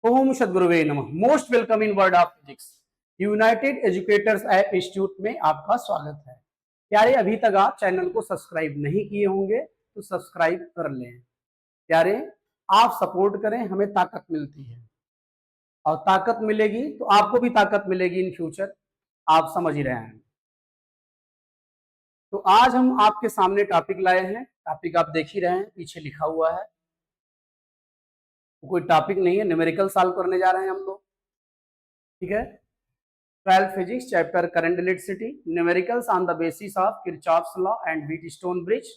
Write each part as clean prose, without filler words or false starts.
ओम सद्गुरुवे नमः। Most welcome in world of physics. United educators app institute में आपका स्वागत है। प्यारे, अभी तक आप चैनल को सब्सक्राइब नहीं किए होंगे तो सब्सक्राइब कर लें। प्यारे, आप सपोर्ट करें, हमें ताकत मिलती है और ताकत मिलेगी तो आपको भी ताकत मिलेगी इन फ्यूचर। आप समझ ही रहे हैं। तो आज हम आपके सामने टॉपिक लाए हैं। टॉपिक आप देख ही रहे हैं, पीछे लिखा हुआ है। कोई टॉपिक नहीं है, न्यूमेरिकल सॉल्व करने जा रहे हैं हम लोग। ठीक है। 12th physics chapter current electricity, numericals on the basis of Kirchhoff's law and Wheatstone bridge.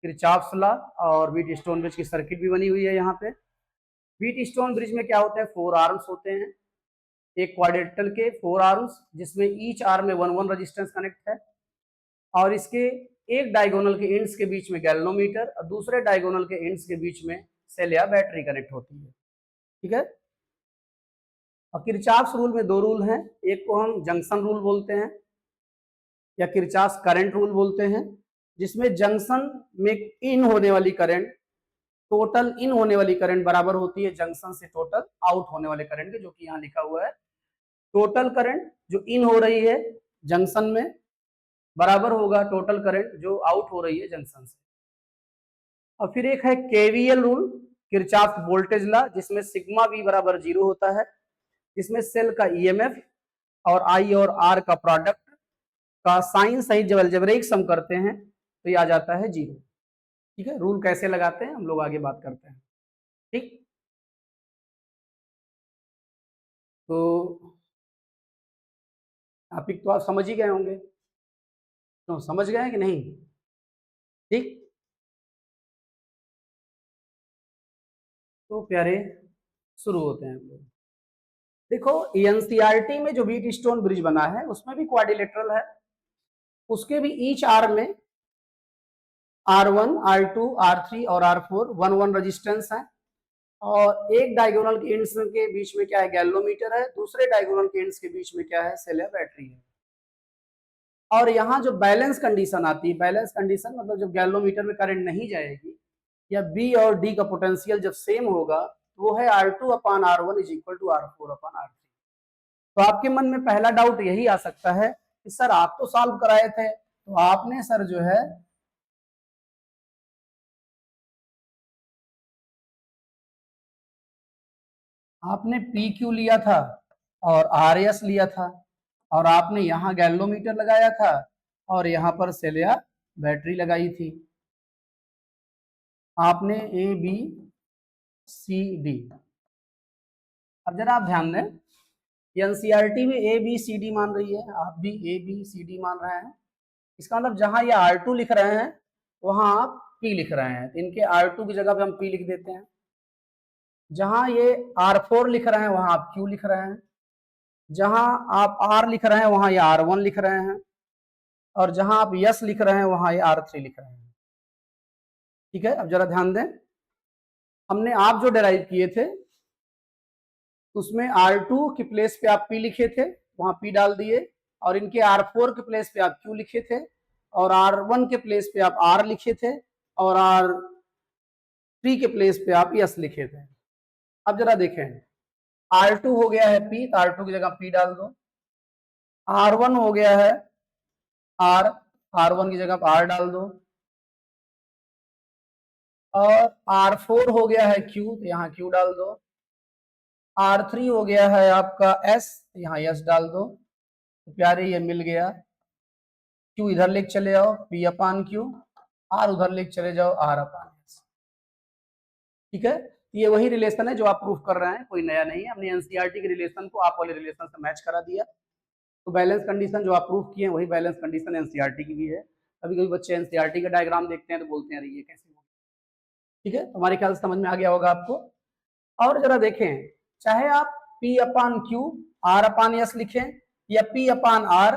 Kirchhoff's law और व्हीटस्टोन ब्रिज की सर्किट भी बनी हुई है यहाँ पे। व्हीटस्टोन ब्रिज में क्या होता है, 4 आर्म्स होते हैं। एक क्वाड्रिलेटरल के 4 आर्म्स जिसमें ईच आर्म में 1 रेजिस्टेंस कनेक्ट है और इसके एक डायगोनल के एंड्स के बीच में गैल्वेनोमीटर और दूसरे डायगोनल के एंड्स के बीच में सेल या बैटरी कनेक्ट होती है। ठीक है। और किरचॉफ्स रूल में 2 रूल हैं। एक को हम जंक्शन रूल बोलते हैं या किरचॉफ्स करंट रूल बोलते हैं, जिसमें जंक्शन में इन होने वाली करंट, टोटल इन होने वाली करंट बराबर होती है जंक्शन से टोटल आउट होने वाले करंट के, जो कि यहाँ लिखा हुआ है। टोटल करंट जो इन हो रही है जंक्शन में बराबर होगा टोटल करंट जो आउट हो रही है जंक्शन से। और फिर एक है KVL rule, Kirchhoff's voltage law, जिसमें सिग्मा वी बराबर 0 होता है, जिसमें सेल का ईएमएफ और आई और आर का प्रोडक्ट का साइन सहित जब अलजेब्रिक सम करते हैं तो ये आ जाता है 0। ठीक है। रूल कैसे लगाते हैं हम लोग आगे बात करते हैं। ठीक। तो टॉपिक तो आप समझ ही गए होंगे, तो समझ गए कि नहीं? ठीक। तो प्यारे, शुरू होते हैं हम लोग। देखो, एनसीईआरटी में जो व्हीटस्टोन ब्रिज बना है उसमें भी क्वाड्रिलेटरल है। उसके भी ईच आर्म में R1, R2, R3 और R4 1 रेजिस्टेंस है और एक डायगोनल के एंड्स के बीच में क्या है, गैल्वेनोमीटर है। दूसरे डायगोनल के एंड्स के बीच में क्या है, सेल या बैटरी है। और यहाँ जो बैलेंस कंडीशन आती है, बैलेंस कंडीशन मतलब जब गैल्वेनोमीटर में करंट नहीं जाएगी या बी और डी का पोटेंशियल जब सेम होगा तो वो है R2/R1 is equal to R4/R3। तो आपके मन में पहला डाउट यही आ सकता है कि सर आप तो सॉल्व कराए थे, तो आपने सर जो है आपने पी क्यू लिया था और आर एस लिया था और आपने यहाँ गैल्वेनोमीटर लगाया था और यहाँ पर सेल या बैटरी लगाई थी। आपने ए बी सी डी। अब जरा आप ध्यान दें, एनसीईआरटी में ए बी सी डी मान रही है, आप भी ए बी सी डी मान रहे हैं। इसका मतलब जहां ये R2 लिख रहे हैं वहां आप P लिख रहे हैं, तो इनके R2 की जगह पे हम P लिख देते हैं। जहां ये R4 लिख रहे हैं वहां आप Q लिख रहे हैं। जहां आप R लिख रहे हैं वहां ये R1 लिख रहे हैं और जहां आप S लिख रहे हैं वहां ये R3 लिख रहे हैं। ठीक है। अब जरा ध्यान दें, हमने आप जो डेराइव किए थे उसमें R2 के प्लेस पे आप P लिखे थे, वहां P डाल दिए और इनके R4 के प्लेस पे आप Q लिखे थे और R1 के प्लेस पे आप R लिखे थे और R3 के प्लेस पे आप S लिखे थे। अब जरा देखें, R2 हो गया है P, तो R2 की जगह P डाल दो। R1 हो गया है R, R1 की जगह R डाल दो और R4 हो गया है Q, तो यहाँ Q डाल दो। R3 हो गया है आपका S, यहाँ S डाल दो। तो प्यारे ये मिल गया। Q इधर लेके चले जाओ P/Q, R उधर लेके चले जाओ R/S। ठीक है। ये वही रिलेशन है जो आप प्रूफ कर रहे हैं, कोई नया नहीं है। हमने एनसीईआरटी के रिलेशन को आप वाले रिलेशन से मैच करा दिया। तो बैलेंस कंडीशन जो आप प्रूफ किए वही बैलेंस कंडीशन एनसीईआरटी की भी है। कभी कभी बच्चे एनसीईआरटी का डायग्राम देखते हैं तो बोलते हैं अरे ये कैसे होगा। ठीक है। हमारे ख्याल से समझ में आ गया होगा आपको। और जरा देखें, चाहे आप P/Q R/S लिखें या P/R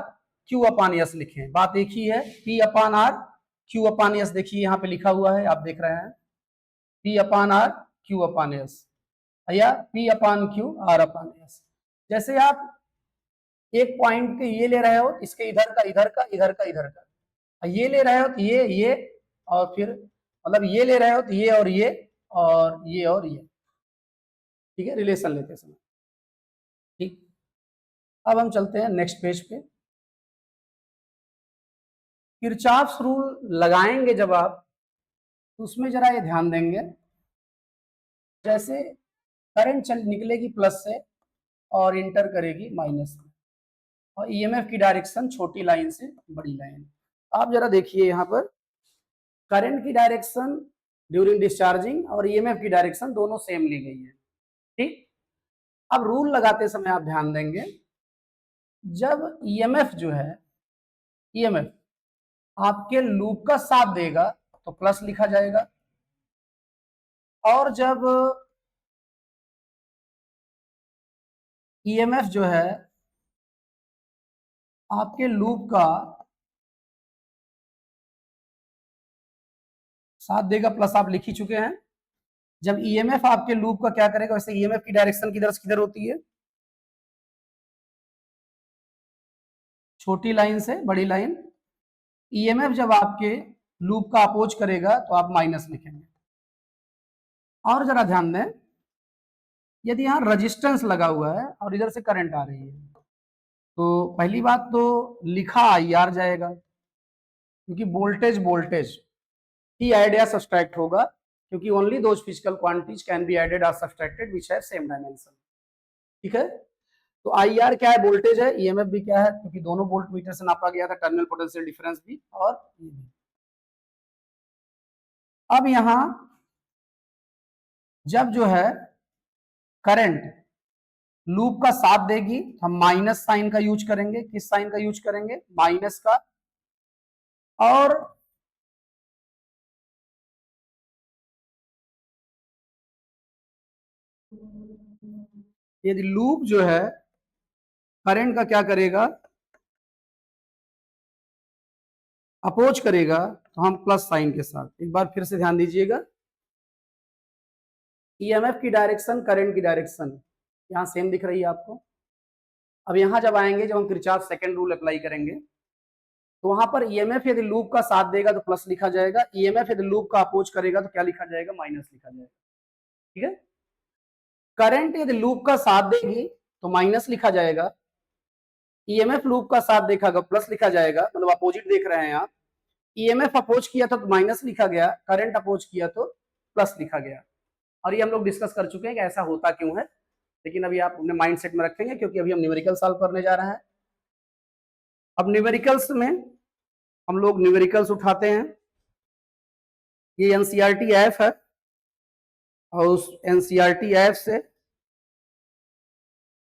Q/S लिखें, बात एक ही है। P/R Q/S देखिए यहाँ पे लिखा हुआ है, आप देख रहे हैं P/R Q/S या P/Q R/S। जैसे आप एक पॉइंट के ये ले रहे हो, इसके इधर का इधर का इधर का इधर का, ये ले रहे हो तो ये और फिर मतलब ये ले रहे हो तो ये और ये और ये और ये। ठीक है, रिलेशन लेते समय। ठीक, अब हम चलते हैं नेक्स्ट पेज पे। किरचॉफ्स रूल लगाएंगे जब आप, तो उसमें जरा ये ध्यान देंगे, जैसे करंट चल निकलेगी प्लस से और इंटर करेगी माइनस में, और ईएमएफ की डायरेक्शन छोटी लाइन से बड़ी लाइन। आप जरा देखिए यहाँ पर करंट की डायरेक्शन ड्यूरिंग डिस्चार्जिंग और ईएमएफ की डायरेक्शन दोनों सेम ली गई है। ठीक, अब रूल लगाते समय आप ध्यान देंगे, जब ईएमएफ जो है, ईएमएफ आपके लूप का साथ देगा तो प्लस लिखा जाएगा, और जब ईएमएफ जो है आपके लूप का साथ देगा, प्लस आप लिख ही चुके हैं। जब ईएमएफ आपके लूप का क्या करेगा, वैसे ईएमएफ की डायरेक्शन किधर से किधर होती है, छोटी लाइन से बड़ी लाइन। ईएमएफ जब आपके लूप का अपोज करेगा तो आप माइनस लिखेंगे। और जरा ध्यान दें, यदि यहाँ रेजिस्टेंस लगा हुआ है और इधर से करंट आ रही है, तो पहली बात तो लिखा आईआर जाएगा, क्योंकि वोल्टेज वोल्टेज ही ऐड या सब्सट्रैक्ट होगा, क्योंकि only those physical quantities can be added और subtracted which have same dimension. ठीक है, तो आईआर क्या है, वोल्टेज है, ईएमएफ भी क्या है, क्योंकि दोनों वोल्ट मीटर से नापा गया था, टर्मिनल पोटेंशियल डिफरेंस भी और ये भी। अब यहां जब जो है करंट लूप का साथ देगी, हम माइनस साइन का यूज करेंगे। किस साइन का यूज करेंगे, माइनस का। और यदि लूप जो है करंट का क्या करेगा, अपोज करेगा, तो हम प्लस साइन के साथ, एक बार फिर से ध्यान दीजिएगा, ईएमएफ की डायरेक्शन करंट की डायरेक्शन यहां सेम दिख रही है आपको। अब यहां जब आएंगे, जब हम किरचॉफ सेकंड रूल अप्लाई करेंगे, तो वहां पर ईएमएफ यदि लूप का साथ देगा तो प्लस लिखा जाएगा, ईएमएफ यदि लूप का अपोज करेगा तो क्या लिखा जाएगा, माइनस लिखा जाएगा। ठीक है, करंट यदि लूप का साथ देगी तो माइनस लिखा जाएगा, ईएमएफ लूप का साथ देखेगा प्लस लिखा जाएगा, मतलब अपोजिट देख रहे हैं आप। ईएमएफ अपोज किया था तो माइनस लिखा गया, करंट अपोज किया तो प्लस लिखा गया। और ये हम लोग डिस्कस कर चुके हैं कि ऐसा होता क्यों है, लेकिन अभी आप अपने माइंड सेट में रखेंगे, क्योंकि अभी हम न्यूमेरिकल सॉल्व करने जा रहे हैं। अब न्यूमेरिकल्स में हम लोग न्यूमेरिकल्स उठाते हैं, ये एनसीईआरटी ऐप है, और उस एनसीईआरटी ऐप से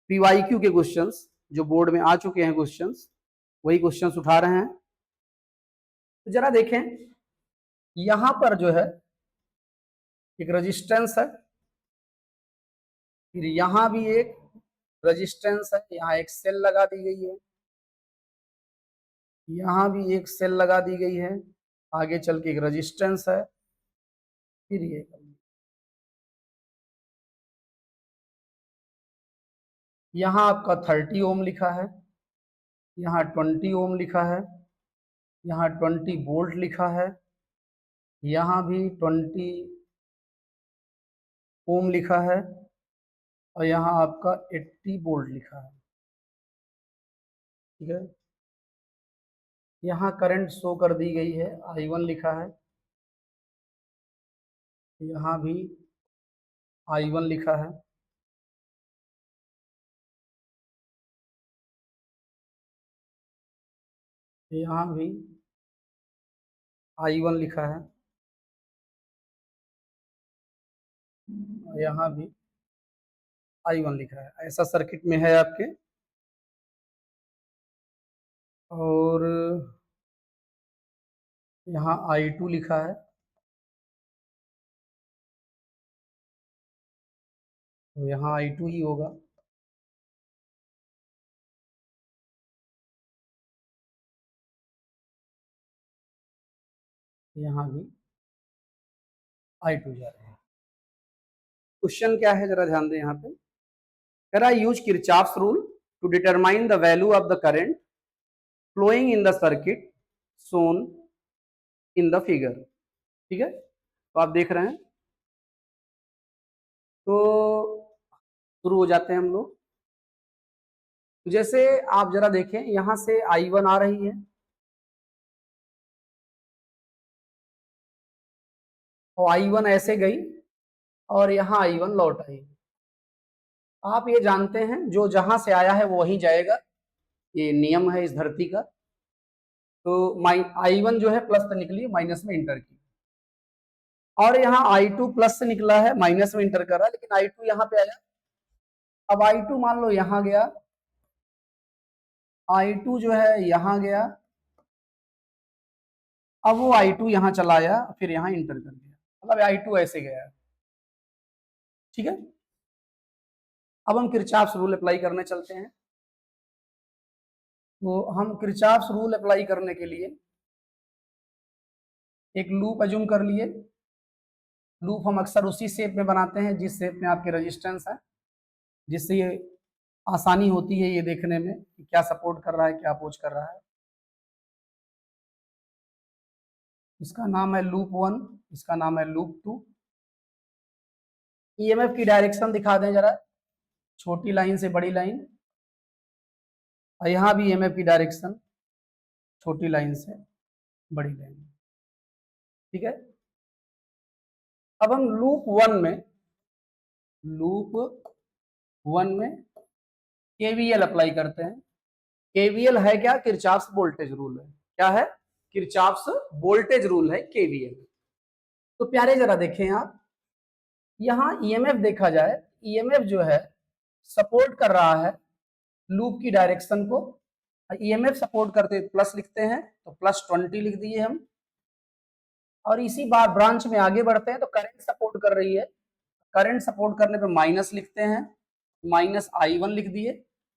पीवाईक्यू के क्वेश्चंस जो बोर्ड में आ चुके हैं क्वेश्चंस, वही क्वेश्चंस उठा रहे हैं। तो जरा देखें, यहां पर जो है एक रेजिस्टेंस है, फिर यहां भी एक रेजिस्टेंस है, यहाँ एक सेल लगा दी गई है, यहां भी एक सेल लगा दी गई है, आगे चल के एक रेजिस्टेंस है, फिर ये यहाँ आपका 30 ओम लिखा है, यहाँ 20 ओम लिखा है, यहाँ 20 वोल्ट लिखा है, यहाँ भी 20 ओम लिखा है, और यहाँ आपका 80 वोल्ट लिखा है। ठीक है, यहाँ करंट शो कर दी गई है, I1 लिखा है, यहाँ भी I1 लिखा है, यहाँ भी I1 लिखा है, यहाँ भी I1 लिखा है। ऐसा सर्किट में है आपके। और यहाँ I2 लिखा है, तो यहाँ I2 ही होगा। यहाँ भी I2 जा रहे हैं। क्वेश्चन क्या है, जरा ध्यान दें यहाँ पे। कह रहा है use Kirchhoff's rule to determine the value of the current flowing in the circuit shown in the figure. ठीक है, तो आप देख रहे हैं, तो शुरू हो जाते हैं हम लोग। जैसे आप जरा देखें, यहां से I1 आ रही है और I1 ऐसे गई और यहाँ I1 लौट आई। आप ये जानते हैं जो जहां से आया है वो वहीं जाएगा, ये नियम है इस धरती का। तो I1 जो है प्लस से निकली, माइनस में इंटर की, और यहाँ I2 प्लस से निकला है, माइनस में इंटर कर रहा है, लेकिन I2 यहाँ पे आया। अब I2 मान लो यहाँ गया, I2 जो है यहाँ गया, अब वो I2 यहाँ चला आया, फिर यहाँ इंटर कर दिया, मतलब I2 ऐसे गया। ठीक है, अब हम किरचॉफ्स रूल अप्लाई करने चलते हैं। तो हम किरचॉफ्स रूल अप्लाई करने के लिए एक लूप अज्यूम कर लिए। लूप हम अक्सर उसी शेप में बनाते हैं जिस शेप में आपके रेजिस्टेंस है, जिससे ये आसानी होती है ये देखने में कि क्या सपोर्ट कर रहा है, क्या अपोज कर रहा है। इसका नाम है लूप 1, इसका नाम है लूप 2। ईएमएफ की डायरेक्शन दिखा दें जरा, छोटी लाइन से बड़ी लाइन, और यहाँ भी ईएमएफ की डायरेक्शन छोटी लाइन से बड़ी लाइन। ठीक है, अब हम लूप 1 में केवीएल अप्लाई करते हैं। केवीएल है क्या? किरचॉफ्स वोल्टेज रूल है। क्या है? किरचॉफ्स वोल्टेज रूल है केवीएल। तो प्यारे जरा देखें आप, यहां ईएमएफ देखा जाए, ईएमएफ जो है सपोर्ट कर रहा है लूप की डायरेक्शन को। ईएमएफ सपोर्ट करते प्लस लिखते हैं, तो +20 लिख दिए हम। और इसी बार ब्रांच में आगे बढ़ते हैं तो करंट सपोर्ट कर रही है, करंट सपोर्ट करने पे माइनस लिखते हैं, -I1 लिख दिए।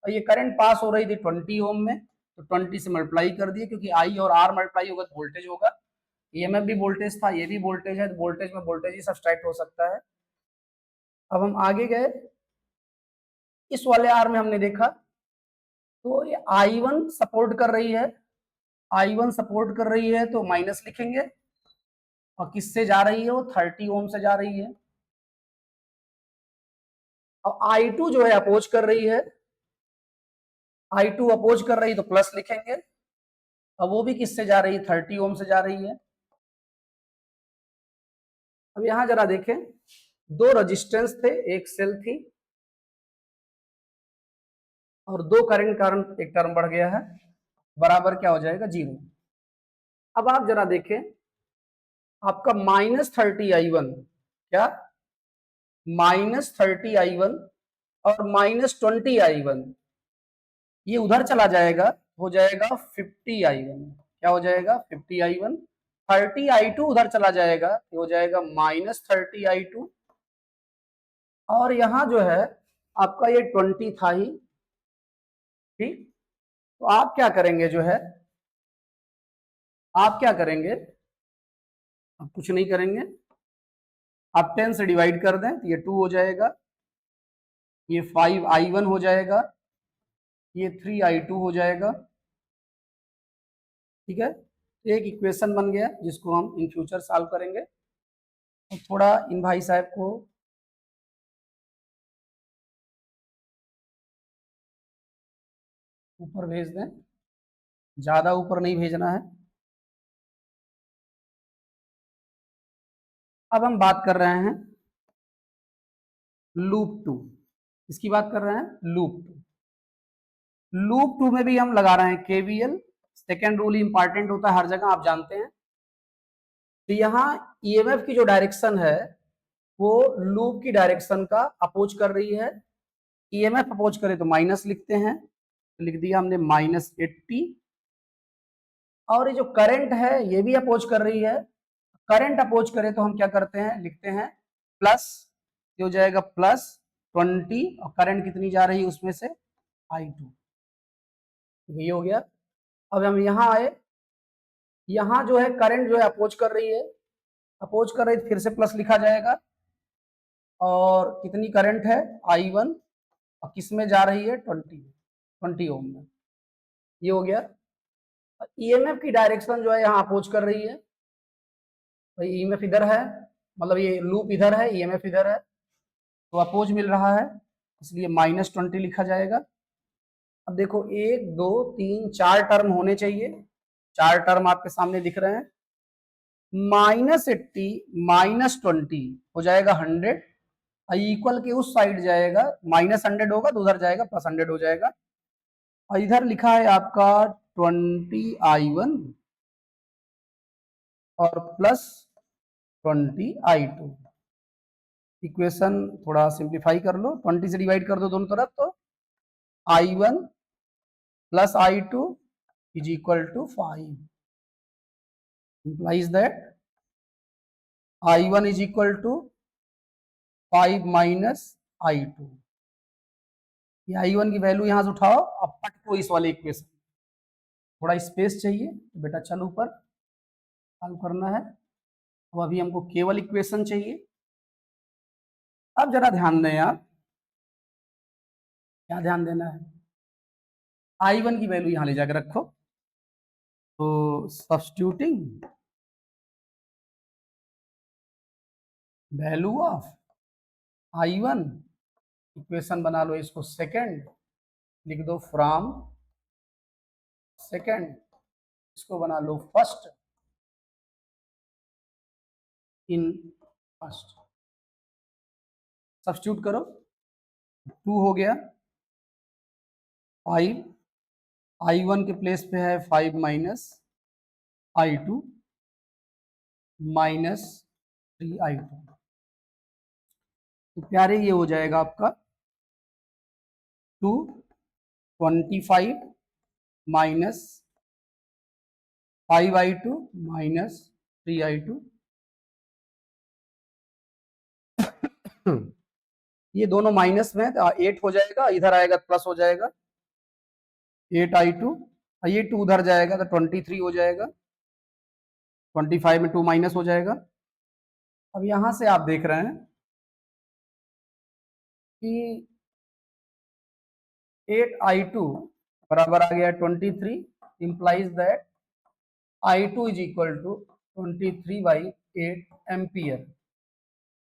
और ये करंट पास हो रही थी 20 ओम में, तो 20 से मल्टीप्लाई कर दिए, क्योंकि I और R मल्टीप्लाई होगा तो वोल्टेज होगा। ईएमएफ भी वोल्टेज था, ये भी वोल्टेज है, तो वोल्टेज में वोल्टेज ही सब्सट्रैक्ट हो सकता है। अब हम आगे गए, इस वाले R में हमने देखा तो ये I1 सपोर्ट कर रही है, I1 सपोर्ट कर रही है तो माइनस लिखेंगे। और किससे जा रही है? वो 30 ओम से जा रही है। और I2 जो है अपोज कर रही है, I2 अपोज कर रही है तो प्लस लिखेंगे। अब वो भी किससे जा रही है? 30 ओम से जा रही है। अब यहां जरा देखें, दो रेजिस्टेंस थे, एक सेल थी, और दो करंट कारण एक टर्म बढ़ गया है, बराबर क्या हो जाएगा? 0। अब आप जरा देखें, आपका -30I1, क्या? -30I1 और -20I1, ये उधर चला जाएगा, हो जाएगा 50I1। क्या हो जाएगा? 50I1। 30I2 उधर चला जाएगा, ये हो जाएगा -30I2। और यहां जो है आपका ये 20 था ही। ठीक, तो आप क्या करेंगे, जो है आप क्या करेंगे, अब कुछ नहीं करेंगे, आप 10 से डिवाइड कर दें तो ये 2 हो जाएगा, ये 5I1 हो जाएगा, ये 3I2 हो जाएगा। ठीक है, एक इक्वेशन बन गया जिसको हम इन फ्यूचर सॉल्व करेंगे। तो थोड़ा इन भाई साहब को ऊपर भेज दें, ज्यादा ऊपर नहीं भेजना है। अब हम बात कर रहे हैं लूप 2, इसकी बात कर रहे हैं लूप 2। लूप 2 में भी हम लगा रहे हैं केवीएल। सेकेंड रूल इंपॉर्टेंट होता है हर जगह, आप जानते हैं। तो यहाँ ईएमएफ की जो डायरेक्शन है वो लूप की डायरेक्शन का अपोज कर रही है। ईएमएफ अपोज करे तो माइनस लिखते हैं, तो लिख दिया हमने -80। और ये जो करंट है ये भी अपोज कर रही है। करंट अपोज करे तो हम क्या करते हैं, लिखते हैं प्लस, ये हो जाएगा +20, और करंट कितनी जा रही है उसमें से? I2। ये हो गया। अब हम यहाँ आए, यहाँ जो है करंट जो है अपोज कर रही है, अपोज कर रही है, फिर से प्लस लिखा जाएगा। और कितनी करंट है? I1, और किस में जा रही है? 20 ओम में। ये हो गया। ईएमएफ की डायरेक्शन जो है यहाँ अपोज कर रही है, भाई ईएमएफ इधर है, मतलब ये लूप इधर है, ईएमएफ इधर है, तो अपोज मिल रहा है। इसलिए -20 लिखा जाएगा। अब देखो 1 2 3 4 टर्म होने चाहिए, 4 टर्म आपके सामने दिख रहे हैं। -80 -20 हो जाएगा 100, इक्वल के उस साइड जाएगा, -100 होगा तो उधर जाएगा +100 हो जाएगा। और इधर लिखा है आपका 20I1 और +20I2। इक्वेशन थोड़ा सिंप्लीफाई कर लो, 20 से डिवाइड कर दो दोनों तरफ, तो I1 + I2 = 5, implies that I1 = 5 - I2। ये I1 की वैल्यू यहां से उठाओ, अब पट को इस वाले इक्वेशन, थोड़ा स्पेस चाहिए तो बेटा चल ऊपर, सॉल्व करना है। अब अभी हमको केवल इक्वेशन चाहिए। अब जरा ध्यान दें आप, क्या ध्यान देना है, I1 की वैल्यू यहां ले जाकर रखो, तो substituting value of I1, equation बना लो इसको सेकंड, लिख दो फ्रॉम सेकंड, इसको बना लो फर्स्ट, इन फर्स्ट, सब्स्टिट्यूट करो, 2 हो गया, 5, I1 के प्लेस पे है 5 - I2 -3I2, तो प्यारे ये हो जाएगा आपका 225 -5I2 -3I2। ये दोनों माइनस में तो 8 हो जाएगा, इधर आएगा प्लस हो जाएगा 8I2, ये 2 उधर जाएगा तो 23 हो जाएगा, 25 में 2 माइनस हो जाएगा। अब यहां से आप देख रहे हैं कि 8I2 बराबर आ गया 23, इंप्लाइज दैट I2 = 23/8 एम्पियर।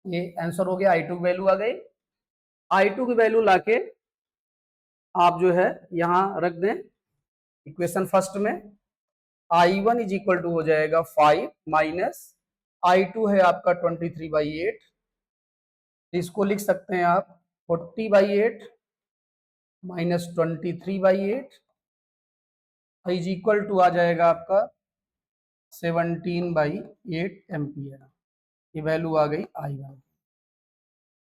ये आंसर हो गया, I2 की वैल्यू आ गई। I2 की वैल्यू लाके आप जो है यहां रख दें इक्वेशन फर्स्ट में, I1 = हो जाएगा 5 -I2 है आपका 23/8, इसको लिख सकते हैं आप 40/8 -23/8 = आ जाएगा आपका 17/8 एम्पियर। ये वैल्यू आ गई I1।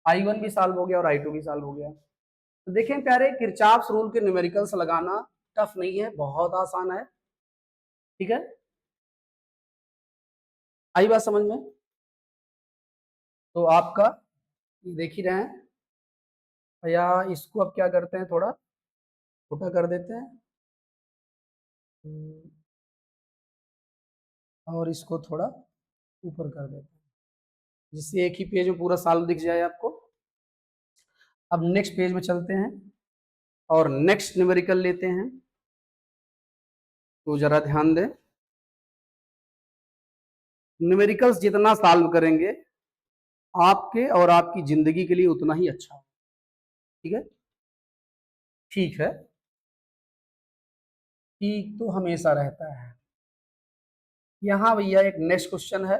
I1 भी सॉल्व हो गया और I2 भी सॉल्व हो गया। तो देखें प्यारे, किरचॉफ्स रूल के न्यूमेरिकल्स लगाना टफ नहीं है, बहुत आसान है, ठीक है, आई बात समझ में। तो आपका ये देख ही रहे हैं, या इसको अब क्या करते हैं, थोड़ा छोटा कर देते हैं और इसको थोड़ा ऊपर कर देते हैं, जिससे एक ही पेज में पूरा सॉल्व दिख जाए आपको। अब नेक्स्ट पेज में चलते हैं और नेक्स्ट न्यूमेरिकल लेते हैं, तो जरा ध्यान दें, न्यूमेरिकल्स जितना सॉल्व करेंगे आपके और आपकी जिंदगी के लिए उतना ही अच्छा हो, ठीक है, ठीक है, ठीक तो हमेशा रहता है। यहाँ भैया एक नेक्स्ट क्वेश्चन है,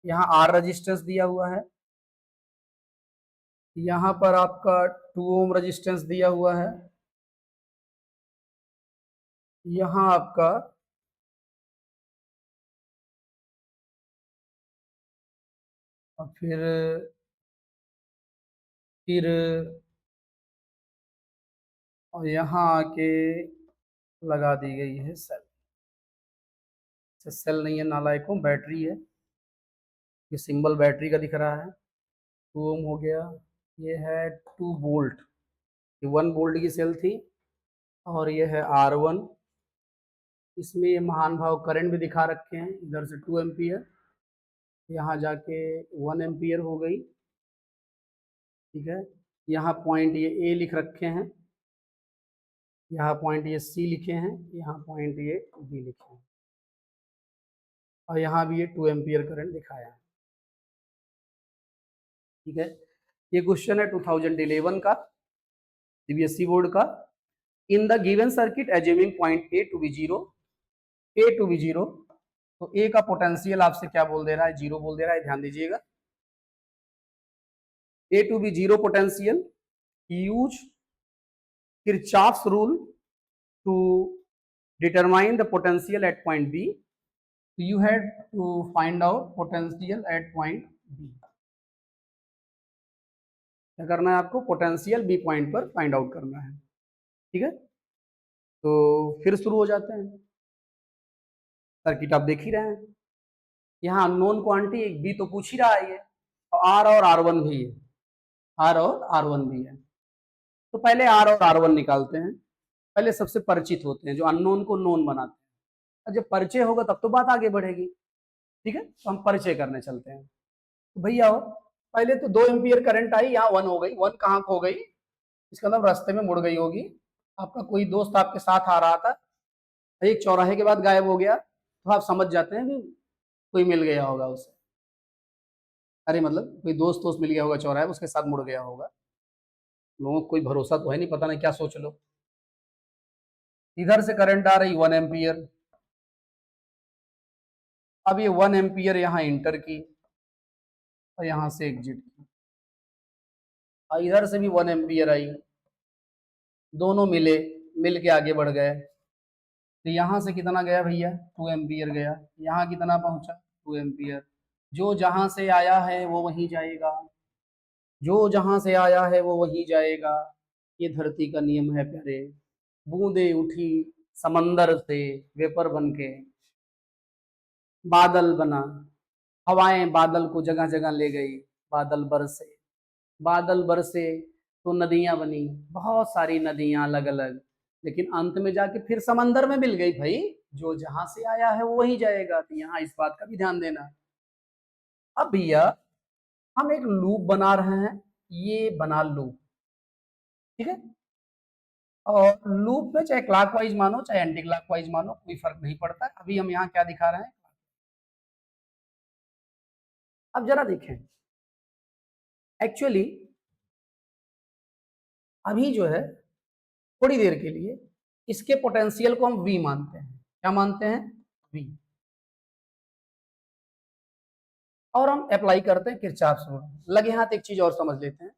यहाँ R रेजिस्टेंस दिया हुआ है, यहाँ पर आपका 2 ओम रेजिस्टेंस दिया हुआ है, यहाँ आपका फिर और यहाँ आके लगा दी गई है सेल, सेल नहीं है नालायकों, बैटरी है, ये सिंबल बैटरी का दिख रहा है, 2 ओम हो गया, ये है 2 वोल्ट, ये 1 वोल्ट की सेल थी, और ये है R1, इसमें ये महान भाव करंट भी दिखा रखे हैं, इधर से 2 एम्पियर, यहाँ जाके 1 एम्पियर हो गई, ठीक है, यहाँ पॉइंट ये A लिख रखे हैं, यहाँ पॉइंट ये C लिखे हैं, यहाँ पॉइंट ये B लिखे हैं, और यहाँ भी ये 2 एम्पियर करंट दिखाया है, ठीक है। ये क्वेश्चन है 2011 का, सीबीएसई बोर्ड का। In the given circuit assuming point A to B zero, A to B zero, तो ए का पोटेंशियल आपसे क्या बोल दे रहा है, जीरो बोल दे रहा है, ध्यान दीजिएगा। A to B zero potential, use Kirchhoff's rule to determine the potential at point B. So you had to find out potential at point B. क्या करना है आपको, पोटेंशियल बी पॉइंट पर फाइंड आउट करना है। ठीक है, तो फिर शुरू हो जाते हैं। सर्किट आप देख ही रहे हैं, यहाँ अननोन क्वांटिटी एक बी तो पूछ ही रहा है ये, आर और आर वन भी है, आर और आर वन भी है। तो पहले आर और आर वन निकालते हैं, पहले सबसे परिचित होते हैं, जो अननोन को नोन बनाते हैं। जब परिचय होगा तब तो बात आगे बढ़ेगी। ठीक है, तो हम परिचय करने चलते हैं। तो भैया हो, पहले तो 2 एम्पियर करंट आई, यहाँ 1 हो गई, 1 कहाँ खो गई, इसका मतलब रास्ते में मुड़ गई होगी। आपका कोई दोस्त आपके साथ आ रहा था, एक चौराहे के बाद गायब हो गया, तो आप समझ जाते हैं कि कोई मिल गया होगा उसे। अरे मतलब कोई दोस्त मिल गया होगा चौराहे, उसके साथ मुड़ गया होगा। लोगों को कोई भरोसा तो है नहीं, पता नहीं क्या सोच लो। इधर से करंट आ रही 1 एम्पियर, अब ये 1 एम्पियर यहाँ इंटर की और यहाँ से एग्जिट की, और इधर से भी 1 एम्पियर आई, दोनों मिल के आगे बढ़ गए। तो यहाँ से कितना गया भैया, 2 एम्पियर गया, यहाँ कितना पहुंचा, 2 एम्पियर। जो जहां से आया है वो वहीं जाएगा, जो जहां से आया है वो वहीं जाएगा। ये धरती का नियम है प्यारे। बूंदे उठी समंदर से वेपर बन के, बादल बना, हवाएं बादल को जगह जगह ले गई, बादल बरसे, बादल बरसे तो नदियां बनी, बहुत सारी नदियां अलग अलग, लेकिन अंत में जाके फिर समंदर में मिल गई। भाई जो जहां से आया है वो वहीं जाएगा, तो यहाँ इस बात का भी ध्यान देना। अब भैया हम एक लूप बना रहे हैं, ये बना लूप, ठीक है, और लूप में चाहे क्लॉकवाइज मानो चाहे एंटी क्लॉकवाइज मानो, कोई फर्क नहीं पड़ता। अभी हम यहाँ क्या दिखा रहे हैं, अब जरा देखें, एक्चुअली अभी जो है थोड़ी देर के लिए इसके पोटेंशियल को हम V मानते हैं। क्या मानते हैं, V, और हम अप्लाई करते हैं किरचॉफ्स रूल। लगे हाथ एक चीज और समझ लेते हैं।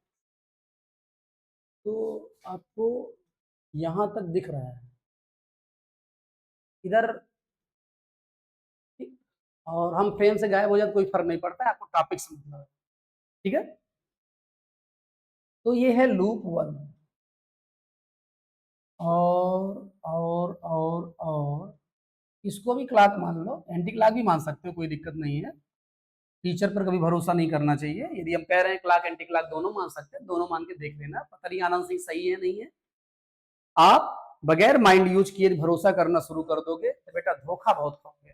तो आपको यहां तक दिख रहा है इधर, और हम फ्रेम से गायब हो जाए कोई फर्क नहीं पड़ता है, आपको टॉपिक समझना है। ठीक है, तो ये है लूप 1, और इसको भी क्लॉक मान लो, एंटी क्लॉक भी मान सकते हो, कोई दिक्कत नहीं है। टीचर पर कभी भरोसा नहीं करना चाहिए। यदि हम कह रहे हैं क्लॉक एंटी क्लॉक दोनों मान सकते हैं, दोनों मान के देख लेना, पता नहीं आनंद सिंह सही है नहीं है। आप बगैर माइंड यूज किए भरोसा करना शुरू कर दोगे तो बेटा धोखा बहुत खाओगे।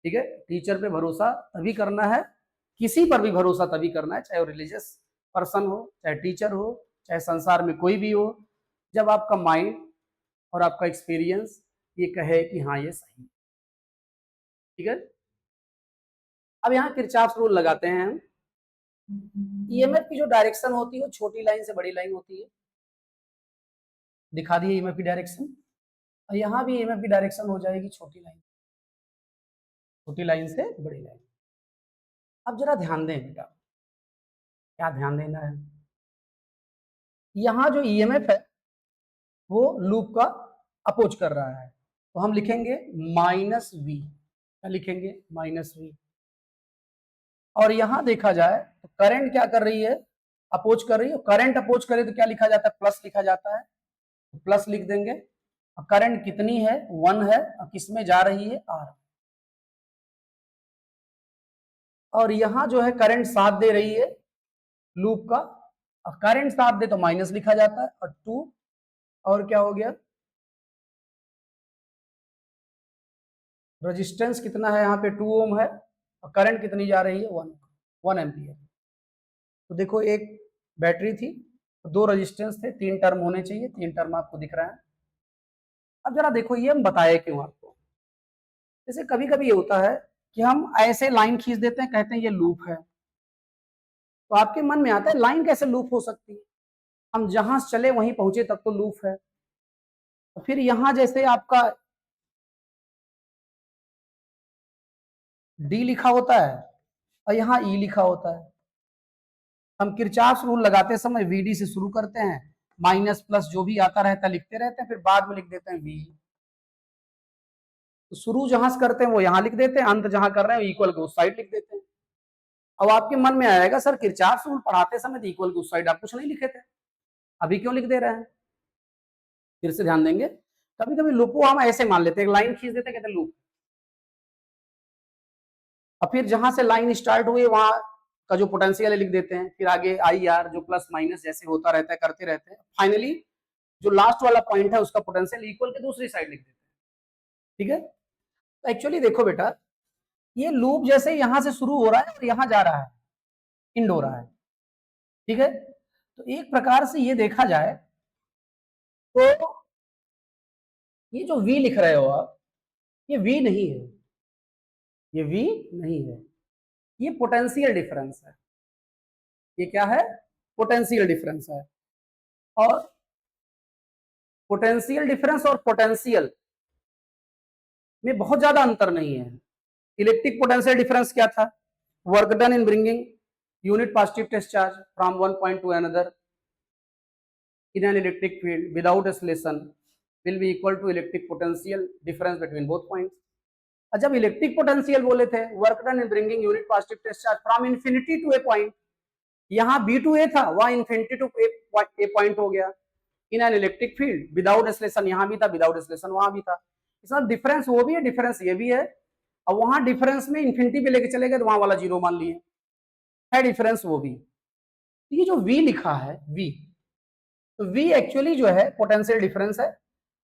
ठीक है, टीचर पे भरोसा तभी करना है, किसी पर भी भरोसा तभी करना है, चाहे वो रिलीजियस पर्सन हो, चाहे टीचर हो, चाहे संसार में कोई भी हो, जब आपका माइंड और आपका एक्सपीरियंस ये कहे कि हाँ ये सही। ठीक है, अब यहाँ किरचॉफ्स रूल लगाते हैं हम। ईएमएफ की जो डायरेक्शन होती है वो छोटी लाइन से बड़ी लाइन होती है, दिखा दी ईएमएफ की डायरेक्शन, और यहाँ भी ईएमएफ की डायरेक्शन हो जाएगी छोटी लाइन से बड़ी लाइन। अब जरा ध्यान दें बेटा, क्या ध्यान देना है, यहाँ जो ईएमएफ है वो लूप का अपोज कर रहा है, तो हम लिखेंगे -V। क्या लिखेंगे, -V। और यहां देखा जाए तो करंट क्या कर रही है, अपोज कर रही है। करंट अपोज करे तो क्या लिखा जाता है, प्लस लिखा जाता है, तो प्लस लिख देंगे। करंट कितनी है, 1 है, और किसमें जा रही है, R। और यहां जो है करंट साथ दे रही है लूप का, और करंट साथ दे तो माइनस लिखा जाता है, और 2, और क्या हो गया, रेजिस्टेंस कितना है यहाँ पे 2 ओम है, और करंट कितनी जा रही है, 1 एम्पियर। तो देखो एक बैटरी थी, 2 रेजिस्टेंस थे, 3 टर्म होने चाहिए, 3 टर्म आपको दिख रहा है। अब जरा देखो ये हम बताए क्यों आपको, जैसे कभी कभी ये होता है कि हम ऐसे लाइन खींच देते हैं, कहते हैं ये लूप है, तो आपके मन में आता है लाइन कैसे लूप हो सकती है। हम जहां चले वहीं पहुंचे तब तो लूप है। तो फिर यहां जैसे आपका डी लिखा होता है और यहाँ ई लिखा होता है। हम किरचॉफ रूल लगाते समय वीडी से शुरू करते हैं, माइनस प्लस जो भी आता रहता है लिखते रहते हैं, फिर बाद में लिख देते हैं वी। तो शुरू जहां से करते हैं वो यहां लिख देते हैं, अंत जहां कर रहे हैं इक्वल को उस साइड लिख देते हैं। अब आपके मन में आएगा सर किरचॉफ रूल पढ़ाते समय तो इक्वल को उस साइड आप कुछ नहीं लिखे थे, अभी क्यों लिख दे रहे हैं? फिर से ध्यान देंगे, कभी कभी लूप को हम ऐसे मान लेते हैं, एक लाइन खींच देते हैं, कहते हैं लूप। और फिर जहां से लाइन स्टार्ट हुई वहां का जो पोटेंशियल है लिख देते हैं, फिर आगे आई आर जो प्लस माइनस जैसे होता रहता है करते रहते हैं, फाइनली जो लास्ट वाला पॉइंट है उसका पोटेंशियल इक्वल के दूसरी साइड लिख देते हैं। ठीक है, तो एक्चुअली देखो बेटा, ये लूप जैसे यहां से शुरू हो रहा है और यहां जा रहा है, इंड हो रहा है। ठीक है, तो एक प्रकार से ये देखा जाए तो ये जो वी लिख रहे हो आप, ये वी नहीं है, ये वी नहीं है, ये पोटेंशियल डिफरेंस है। ये क्या है? पोटेंशियल डिफरेंस है। और पोटेंशियल डिफरेंस और पोटेंशियल में बहुत ज्यादा अंतर नहीं है। इलेक्ट्रिक पोटेंशियल डिफरेंस क्या था? Work done in bringing unit positive test charge from one point to another in an electric field without oscillation will be equal to electric potential difference between both points. जब electric potential बोले थे work done in bringing unit positive test charge from infinity to a point, यहाँ B to A था, वहां infinity to a point हो गया। In an electric field without oscillation, यहाँ भी था, विदाउट oscillation वहां भी था। इसका डिफरेंस वो भी है, डिफरेंस ये भी है। अब वहां डिफरेंस में इन्फिनिटी पे लेके चले गए तो वहां वाला जीरो मान लिए, है डिफरेंस वो भी। ये जो वी लिखा है वी, तो V एक्चुअली जो है पोटेंशियल डिफरेंस है।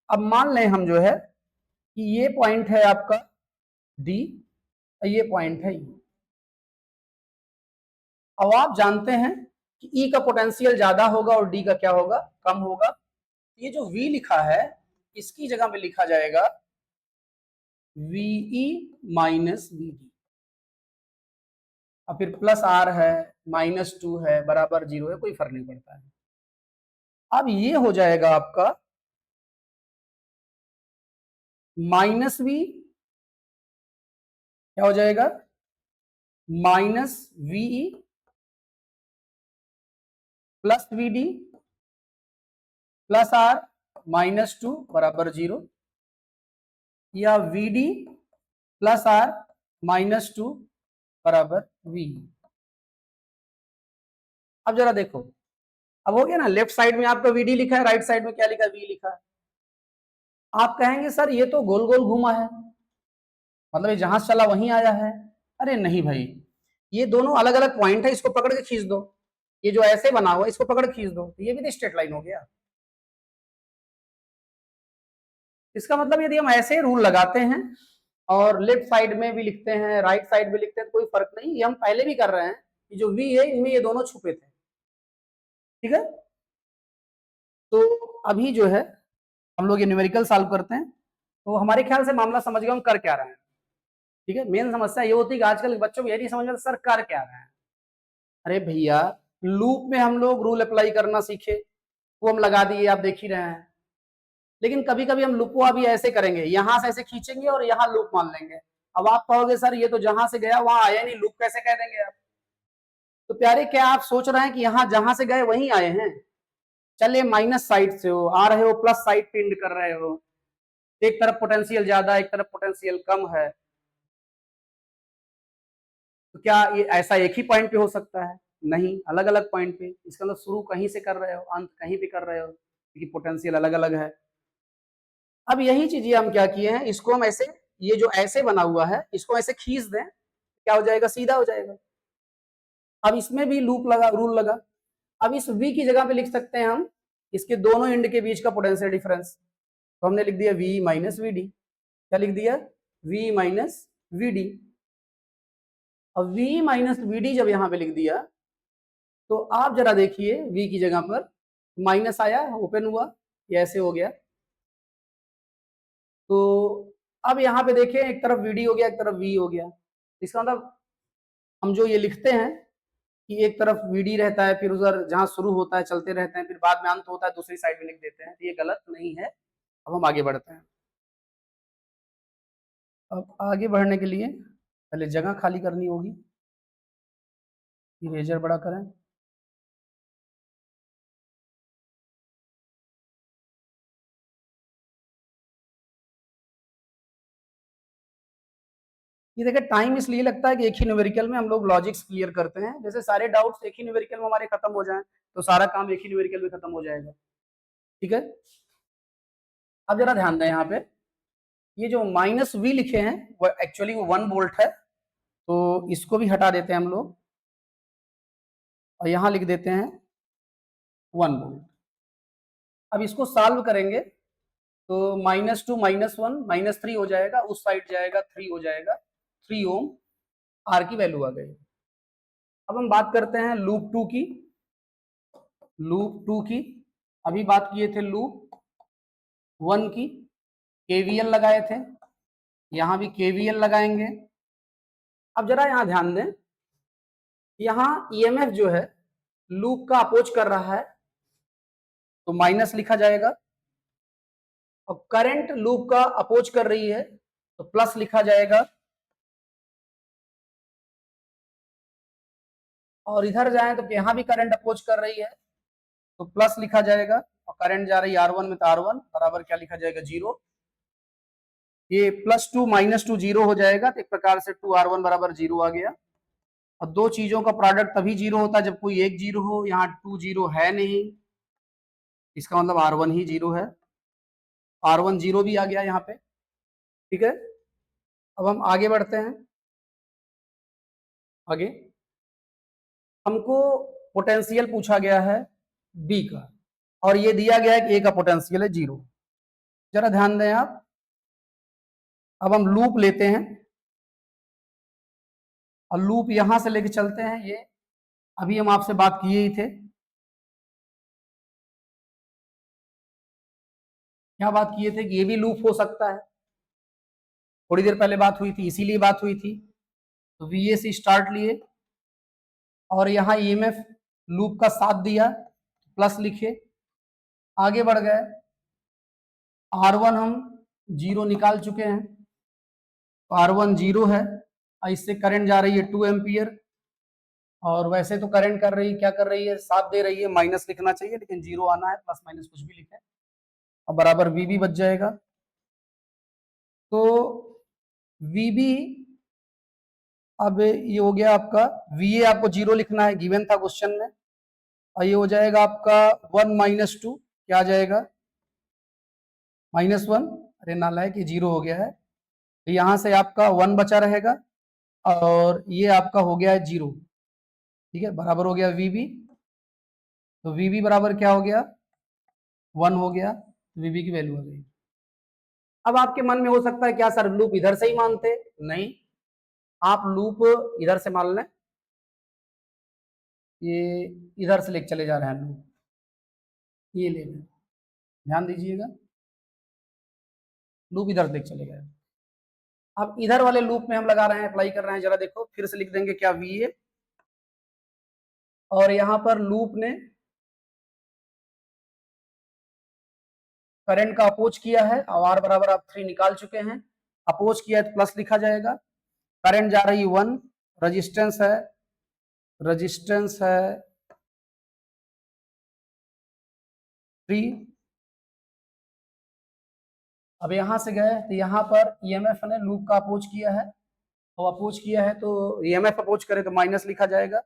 अब मान लें हम जो है कि ये पॉइंट है आपका D और ये पॉइंट है E। अब आप जानते हैं कि E का पोटेंशियल ज्यादा होगा और D का क्या होगा? कम होगा। ये जो V लिखा है इसकी जगह पे लिखा जाएगा VE माइनस VD, और फिर प्लस R है माइनस 2 है बराबर 0 है, कोई फर्क नहीं पड़ता है। अब ये हो जाएगा आपका माइनस V, क्या हो जाएगा? Minus VE plus VD plus R minus 2 बराबर 0, या VD प्लस R माइनस 2 बराबर V। अब जरा देखो, अब हो गया ना, लेफ्ट साइड में आपका VD लिखा है, राइट साइड में क्या लिखा है? V लिखा है। आप कहेंगे सर ये तो गोल गोल घूमा है, मतलब ये जहां से चला वहीं आया है। अरे नहीं भाई, ये दोनों अलग अलग पॉइंट है, इसको पकड़ के खींच दो। ये जो ऐसे बना हुआ इसको पकड़ के खींच दो, तो ये भी तो स्ट्रेट लाइन हो गया। इसका मतलब यदि हम ऐसे रूल लगाते हैं और लेफ्ट साइड में भी लिखते हैं राइट साइड में लिखते हैं तो कोई फर्क नहीं, ये हम पहले भी कर रहे हैं। ये जो V है इनमें ये दोनों छुपे थे। ठीक है, तो अभी जो है हम लोग ये न्यूमेरिकल सॉल्व करते हैं, तो हमारे ख्याल से मामला समझ गए हम कर क्या रहे हैं। ठीक है, मेन समस्या ये होती है कि आजकल के बच्चों को ये नहीं समझ में सर कर क्या रहे हैं। अरे भैया, लूप में हम लोग रूल अप्लाई करना सीखे, वो हम लगा दिए, आप देख ही रहे हैं। लेकिन कभी कभी हम लूप को अभी ऐसे करेंगे, यहां से ऐसे खींचेंगे और यहां लूप मान लेंगे। अब आप कहोगे सर ये तो जहां से गया वहां आया नहीं, लूप कैसे कह देंगे आप? तो प्यारे, क्या आप सोच रहे हैं कि यहाँ जहां से गए वहीं आए हैं? चले माइनस साइड से हो आ रहे हो, प्लस साइड पे इंड कर रहे हो, एक तरफ पोटेंशियल ज्यादा एक तरफ पोटेंशियल कम है, तो क्या ये ऐसा एक ही पॉइंट पे हो सकता है? नहीं, अलग अलग पॉइंट पे। इसका मतलब शुरू कहीं से कर रहे हो, अंत कहीं पे कर रहे हो, क्योंकि पोटेंशियल अलग अलग है। अब यही चीजें हम क्या किए हैं, इसको हम ऐसे, ये जो ऐसे बना हुआ है इसको ऐसे खींच दें, क्या हो जाएगा? सीधा हो जाएगा। अब इसमें भी लूप लगा, रूल लगा। अब इस V की जगह पे लिख सकते हैं हम इसके दोनों एंड के बीच का पोटेंशियल डिफरेंस, तो हमने लिख दिया V माइनस VD। क्या लिख दिया? V minus VD। अब V माइनस VD जब यहाँ पे लिख दिया तो आप जरा देखिए V की जगह पर माइनस आया, ओपन हुआ, ये ऐसे हो गया। तो अब यहाँ पे देखें, एक तरफ VD हो गया एक तरफ V हो गया। इसका मतलब हम जो ये लिखते हैं कि एक तरफ वीडी रहता है, फिर उधर जहां शुरू होता है चलते रहते हैं, फिर बाद में अंत होता है दूसरी साइड में लिख देते हैं, ये गलत नहीं है। अब हम आगे बढ़ते हैं। अब आगे बढ़ने के लिए पहले जगह खाली करनी होगी, इरेजर बड़ा करें। ये देखिए टाइम इसलिए लगता है कि एक ही न्यूमेरिकल में हम लोग लॉजिक्स क्लियर करते हैं, जैसे सारे डाउट्स एक ही न्यूमेरिकल में हमारे खत्म हो जाएं तो सारा काम एक ही न्यूमेरिकल में खत्म हो जाएगा। ठीक है, अब जरा ध्यान दें यहाँ पे, ये जो -v लिखे हैं वो एक्चुअली वो 1 वोल्ट है, तो इसको भी हटा देते हैं हम लोग और यहाँ लिख देते हैं 1 वोल्ट। अब इसको सॉल्व करेंगे तो -2 -1 -3 हो जाएगा, उस साइड जाएगा 3 हो जाएगा, 3 ओम आर की वैल्यू आ गई। अब हम बात करते हैं लूप 2 की। लूप 2 की अभी बात किए थे, लूप 1 की केवीएल लगाए थे, यहां भी केवीएल लगाएंगे। अब जरा यहां ध्यान दें, यहां ईएमएफ जो है लूप का अपोज कर रहा है तो माइनस लिखा जाएगा, और करंट लूप का अपोज कर रही है तो प्लस लिखा जाएगा, और इधर जाएं तो यहां भी करंट अपोज कर रही है तो प्लस लिखा जाएगा, और करंट जा रही है R1 में तो R1 बराबर क्या लिखा जाएगा 0। ये +2 -2 0 हो जाएगा, तो एक प्रकार से 2R1 बराबर 0 आ गया। और दो चीजों का प्रोडक्ट तभी 0 होता है जब कोई एक 0 हो, यहाँ 2 0 है नहीं, इसका मतलब R1 ही 0 है, R1 0 भी आ गया यहाँ पे। ठीक है, अब हम आगे बढ़ते हैं। आगे हमको पोटेंशियल पूछा गया है बी का, और ये दिया गया है कि ए का पोटेंशियल है 0। जरा ध्यान दें आप, अब हम लूप लेते हैं और लूप यहां से लेके चलते हैं, ये अभी हम आपसे बात किए ही थे। क्या बात किए थे कि ये भी लूप हो सकता है, थोड़ी देर पहले बात हुई थी, इसीलिए बात हुई थी। तो वीए से स्टार्ट लिए और यहाँ ईएमएफ लूप का साथ दिया, प्लस लिखे, आगे बढ़ गए। R1 हम 0 निकाल चुके हैं, तो R1 0 है, इससे करंट जा रही है 2 एम्पियर, और वैसे तो करंट कर रही क्या कर रही है, साथ दे रही है, माइनस लिखना चाहिए लेकिन 0 आना है, प्लस माइनस कुछ भी लिखे, अब बराबर VB बच जाएगा। तो VB अब ये हो गया आपका, VA आपको 0 लिखना है, गिवन था क्वेश्चन में, और ये हो जाएगा आपका 1 -2, क्या आ जाएगा -1, अरे नालायक ये 0 हो गया है, तो यहाँ से आपका 1 बचा रहेगा, और ये आपका हो गया है 0। ठीक है, बराबर हो गया VB, तो VB बराबर क्या हो गया 1 हो गया, तो VB की वैल्यू आ गई। अब आपके मन में हो सकता है क्या सर लूप इधर से ही मानते, नहीं, आप लूप इधर से मान लें, ये इधर से लेके चले जा रहे हैं लूप, ये ले लें, ध्यान दीजिएगा, लूप इधर से लेके चले गए। अब इधर वाले लूप में हम लगा रहे हैं, अप्लाई कर रहे हैं, जरा देखो फिर से लिख देंगे क्या VA, और यहां पर लूप ने करंट का अपोज किया है, और R बराबर आप 3 निकाल चुके हैं, अपोज किया है तो प्लस लिखा जाएगा, करंट जा रही है 1, रजिस्टेंस है 3। अब यहां से गए तो यहाँ पर ईएमएफ ने लूप का अपोज किया है, और अपोज किया है तो ईएमएफ अपोज करे तो माइनस लिखा जाएगा,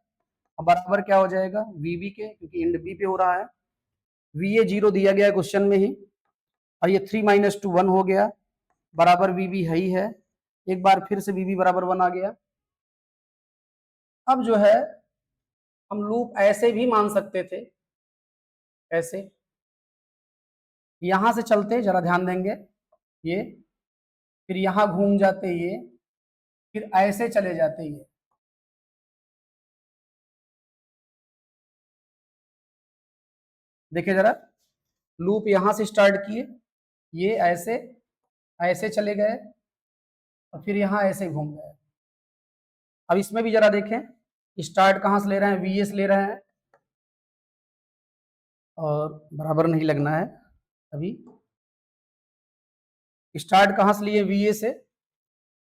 और बराबर क्या हो जाएगा VB के, क्योंकि इंड बी पे हो रहा है, VA 0 दिया गया है क्वेश्चन में ही, और ये 3 - 2 1 हो गया, बराबर VB है ही है, एक बार फिर से VB बराबर 1 आ गया। अब जो है हम लूप ऐसे भी मान सकते थे, ऐसे यहां से चलते, जरा ध्यान देंगे, ये फिर यहां घूम जाते, ये फिर ऐसे चले जाते, ये देखिए जरा, लूप यहां से स्टार्ट किए, ये ऐसे ऐसे चले गए, और फिर यहां ऐसे घूम गए। अब इसमें भी जरा देखें, स्टार्ट कहाँ से ले रहे हैं, वी से ले रहे हैं, और बराबर नहीं लगना है अभी। स्टार्ट कहाँ से लिए, वी से,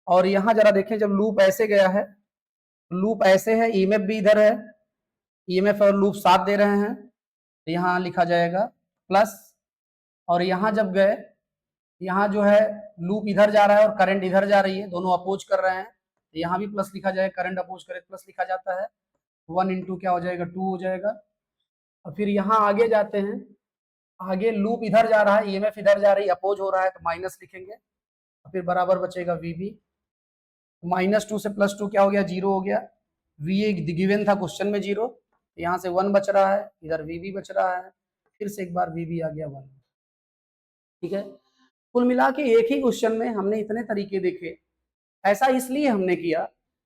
और यहाँ जरा देखें जब लूप ऐसे गया है, लूप ऐसे है, ईएमएफ भी इधर है, ईएमएफ और लूप साथ दे रहे हैं, तो यहाँ लिखा जाएगा प्लस, और यहाँ जब गए, यहाँ जो है लूप इधर जा रहा है और करंट इधर जा रही है, दोनों अपोज कर रहे हैं, तो यहाँ भी प्लस लिखा जाएगा, करंट अपोज करे प्लस लिखा जाता है, 1 इंटू क्या हो जाएगा, 2 हो जाएगा। और फिर यहाँ आगे जाते हैं, आगे लूप इधर जा रहा है, ईएमएफ इधर जा रही है, अपोज हो रहा है, तो माइनस लिखेंगे, और फिर बराबर बचेगा वीबी, -2 से +2 क्या हो गया, 0 हो गया, वी गिवन था क्वेश्चन में 0, यहाँ से 1 बच रहा है, इधर वीबी बच रहा है, फिर से एक बार वीबी आ गया 1। ठीक है, कुल मिला के एक ही क्वेश्चन में हमने इतने तरीके देखे। ऐसा इसलिए हमने किया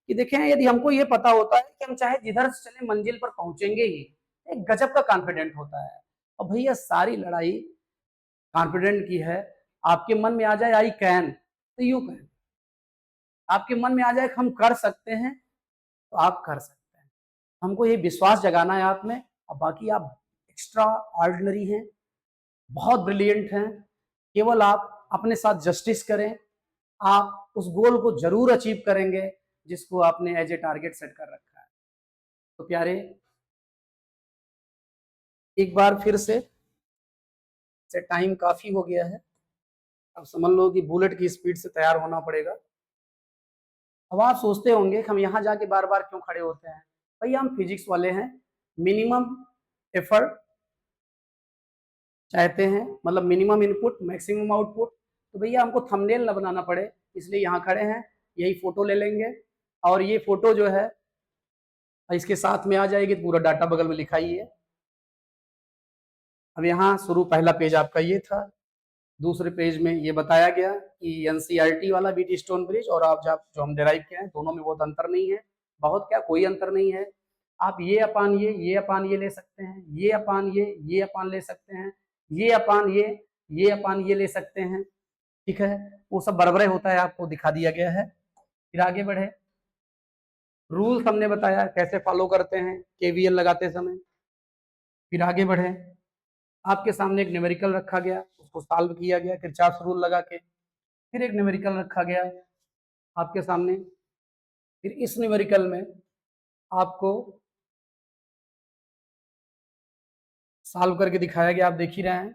कि देखें, यदि हमको ये पता होता है कि हम चाहे जिधर से चले मंजिल पर पहुंचेंगे ही, एक गजब का कॉन्फिडेंट होता है। और भैया सारी लड़ाई कॉन्फिडेंट की है। आपके मन में आ जाए आई कैन, तो यू कैन, आपके मन में आ जाए कि हम कर सकते हैं, तो आप कर सकते हैं। हमको ये विश्वास जगाना है आप में, और बाकी आप एक्स्ट्रा ऑर्डिनरी हैं, बहुत ब्रिलियंट हैं। केवल आप अपने साथ जस्टिस करें, आप उस गोल को जरूर अचीव करेंगे जिसको आपने एज ए टारगेट सेट कर रखा है। तो प्यारे, एक बार फिर से टाइम काफी हो गया है, अब समझ लो कि बुलेट की स्पीड से तैयार होना पड़ेगा। अब आप सोचते होंगे कि हम यहाँ जाके बार बार क्यों खड़े होते हैं। भैया हम फिजिक्स वाले हैं, मिनिमम एफर्ट चाहते हैं, मतलब मिनिमम इनपुट मैक्सिमम आउटपुट। तो भैया हमको थंबनेल न बनाना पड़े, इसलिए यहाँ खड़े हैं, यही फोटो ले लेंगे, और ये फोटो जो है इसके साथ में आ जाएगी, पूरा डाटा बगल में लिखा ही है। अब यहाँ शुरू पहला पेज आपका ये था, दूसरे पेज में ये बताया गया कि एनसीईआरटी वाला व्हीट स्टोन ब्रिज और आप जो हम डिराइव किए हैं, दोनों में बहुत अंतर नहीं है, बहुत क्या कोई अंतर नहीं है। आप ये अपान ये अपान ये ले सकते हैं, ये अपान ये अपान ले सकते हैं, ये अपान ये अपान ये ले सकते हैं। ठीक है, वो सब बराबर होता है, आपको दिखा दिया गया है। फिर आगे बढ़े, रूल्स हमने बताया कैसे फॉलो करते हैं केवीएल लगाते समय। फिर आगे बढ़े, आपके सामने एक न्यूमेरिकल रखा गया, उसको सॉल्व किया गया किरचॉफ रूल लगा के। फिर एक न्यूमेरिकल रखा गया आपके सामने, फिर इस न्यूमेरिकल में आपको सॉल्व करके दिखाया गया, आप देख ही रहे हैं।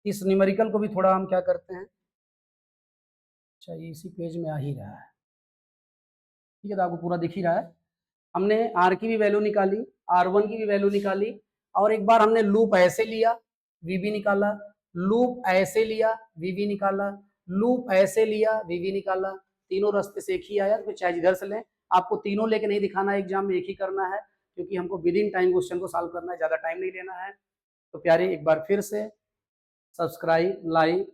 इस न्यूमेरिकल को भी थोड़ा हम क्या करते हैं, अच्छा ये इसी पेज में आ ही रहा है, ठीक है, तो आपको पूरा दिख ही रहा है। हमने आर की भी वैल्यू निकाली, R1 की भी वैल्यू निकाली, और एक बार हमने लूप ऐसे लिया, वीबी निकाला, लूप ऐसे लिया, वीबी निकाला, लूप ऐसे लिया, वीबी निकाला। तीनों रास्ते से एक ही आया, तो चाहे जिधर से लें, आपको तीनों लेके नहीं दिखाना है एग्जाम में, एक ही करना है, क्योंकि हमको विद इन टाइम क्वेश्चन को सॉल्व करना है, ज्यादा टाइम नहीं लेना है। तो प्यारे, एक बार फिर से सब्सक्राइब, लाइक